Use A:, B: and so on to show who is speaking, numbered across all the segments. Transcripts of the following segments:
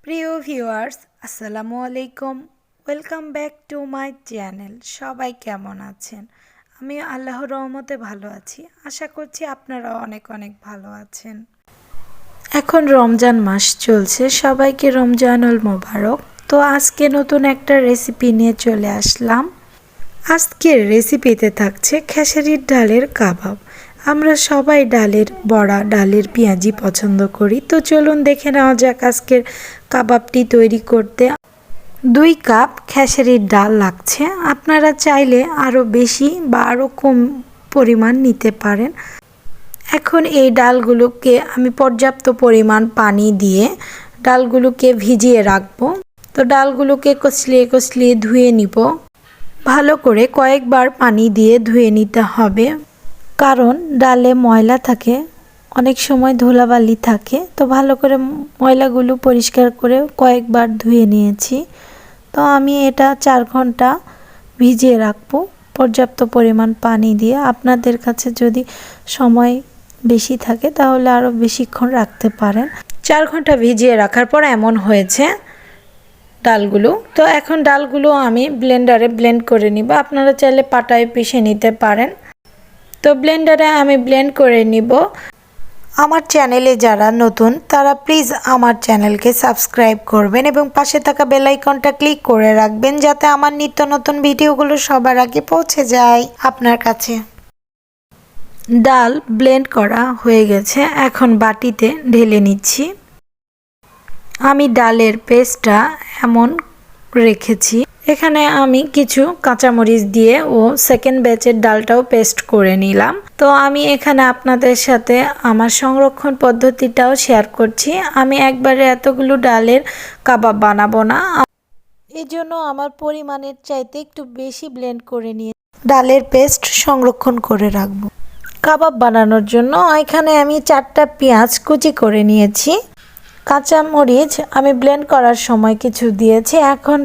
A: প্রিয় ভিউয়ার্স, আসসালামু আলাইকুম। Welcome back to my channel. সবাই কেমন আছেন? আমি আল্লাহর রহমতে ভালো আছি। আশা করছি আপনারাও অনেক অনেক ভালো আছেন। এখন রমজান মাস চলছে, সবাইকে রমজানুল মোবারক। তো আজকে নতুন একটা রেসিপি নিয়ে চলে আসলাম। আজকের রেসিপিতে থাকছে খেসারির ডালের কাবাব। আমরা সবাই ডালের বড়া, ডালের পেঁয়াজি পছন্দ করি। তো চলুন দেখে নেওয়া যাক আজকের কাবাবটি তৈরি করতে। 2 কাপ খেসারির ডাল লাগছে। আপনারা চাইলে আরও বেশি বা আরও কম পরিমাণ নিতে পারেন। এখন এই ডালগুলোকে আমি পর্যাপ্ত পরিমাণ পানি দিয়ে ডালগুলোকে ভিজিয়ে রাখবো। তো ডালগুলোকে কচলিয়ে ধুয়ে নিব। ভালো করে কয়েকবার পানি দিয়ে ধুয়ে নিতে হবে, কারণ ডালে ময়লা থাকে, অনেক সময় ধুলাবালি থাকে। তো ভালো করে ময়লাগুলো পরিষ্কার করে কয়েকবার ধুয়ে নিয়েছি। তো আমি এটা 4 ঘন্টা ভিজিয়ে রাখবো পর্যাপ্ত পরিমাণ পানি দিয়ে। আপনাদের কাছে যদি সময় বেশি থাকে তাহলে আরও বেশিক্ষণ রাখতে পারেন। 4 ঘন্টা ভিজিয়ে রাখার পর এমন হয়েছে ডালগুলো। তো এখন ডালগুলো আমি ব্লেন্ডারে ব্লেন্ড করে নিব। আপনারা চাইলে পাটায় পিষে নিতে পারেন। তো ব্লেন্ডারে আমি ব্লেন্ড করে নিব। আমার চ্যানেলে যারা নতুন তারা প্লিজ আমার চ্যানেলকে সাবস্ক্রাইব করবেন এবং পাশে থাকা বেল আইকনটা ক্লিক করে রাখবেন, যাতে আমার নিত্য নতুন ভিডিওগুলো সবার আগে পৌঁছে যায় আপনার কাছে। ডাল ব্লেন্ড করা হয়ে গেছে, এখন বাটিতে ঢেলে নিচ্ছি। আমি ডালের পেস্টটা এমন রেখেছি। এখানে আমি কিছু কাঁচামরিচ দিয়ে ও সেকেন্ড ব্যাচের ডালটাও পেস্ট করে নিলাম। তো আমি এখানে আপনাদের সাথে আমার সংরক্ষণ পদ্ধতিটাও শেয়ার করছি। আমি একবারে এতগুলো ডালের কাবাব বানাবো না, এই জন্য আমার পরিমাণের চাইতে একটু বেশি ব্লেন্ড করে নিয়ে ডালের পেস্ট সংরক্ষণ করে রাখবো। কাবাব বানানোর জন্য এখানে আমি 4টা পেঁয়াজ কুচি করে নিয়েছি। কাঁচামরিচ আমি ব্লেন্ড করার সময় কিছু দিয়েছি। এখন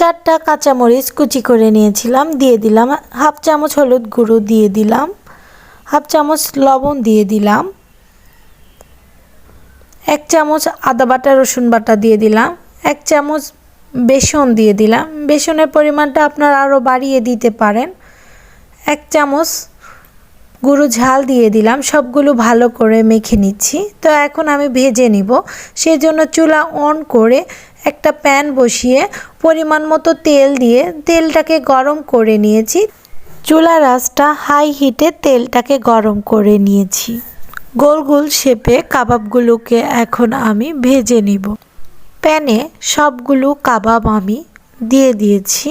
A: 4টা কাঁচামরিচ কুচি করে নিয়েছিলাম, দিয়ে দিলাম। হাফ চামচ হলুদ গুঁড়ো দিয়ে দিলাম, হাফ চামচ লবণ দিয়ে দিলাম, 1 চামচ আদা বাটা রসুন বাটা দিয়ে দিলাম, 1 চামচ বেসন দিয়ে দিলাম। বেসনের পরিমাণটা আপনারা আরও বাড়িয়ে দিতে পারেন। 1 চামচ গুঁড়ো ঝাল দিয়ে দিলাম। সবগুলো ভালো করে মেখে নিচ্ছি। তো এখন আমি ভেজে নিব, সেই জন্য চুলা অন করে একটা প্যান বসিয়ে পরিমাণ মতো তেল দিয়ে তেলটাকে গরম করে নিয়েছি। চুলার আঁচটা হাই হিটে তেলটাকে গরম করে নিয়েছি। গোল গোল শেপে কাবাবগুলোকে এখন আমি ভেজে নিব। প্যানে সবগুলো কাবাব আমি দিয়ে দিয়েছি।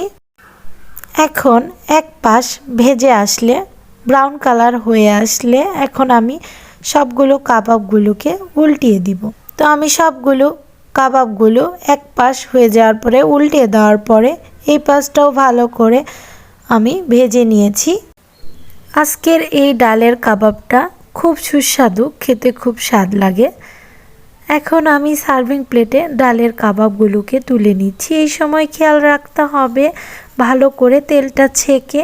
A: এখন এক পাশ ভেজে আসলে, ব্রাউন কালার হয়ে আসলে, এখন আমি সবগুলো কাবাবগুলোকে উল্টিয়ে দিব। তো আমি সবগুলো কাবাবগুলো এক পাশ হয়ে যাওয়ার পরে উল্টিয়ে দেওয়ার পরে এই পাশটাও ভালো করে আমি ভেজে নিয়েছি। আজকের এই ডালের কাবাবটা খুব সুস্বাদু, খেতে খুব স্বাদ লাগে। এখন আমি সার্ভিং প্লেটে ডালের কাবাবগুলোকে তুলে নিচ্ছি। এই সময় খেয়াল রাখতে হবে ভালো করে তেলটা ছেঁকে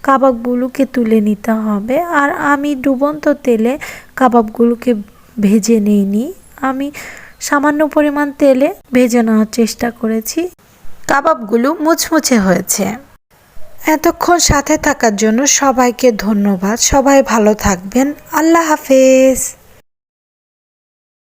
A: কাবাবগুলোকে তুলে নিতে হবে। আর আমি ডুবন্ত তেলে কাবাবগুলোকে ভেজে নিইনি, আমি সামান্য পরিমাণ তেলে ভেজে নেওয়ার চেষ্টা করেছি। কাবাবগুলো মুচমুচে হয়েছে। এতক্ষণ সাথে থাকার জন্য সবাইকে ধন্যবাদ। সবাই ভালো থাকবেন। আল্লাহ হাফেজ।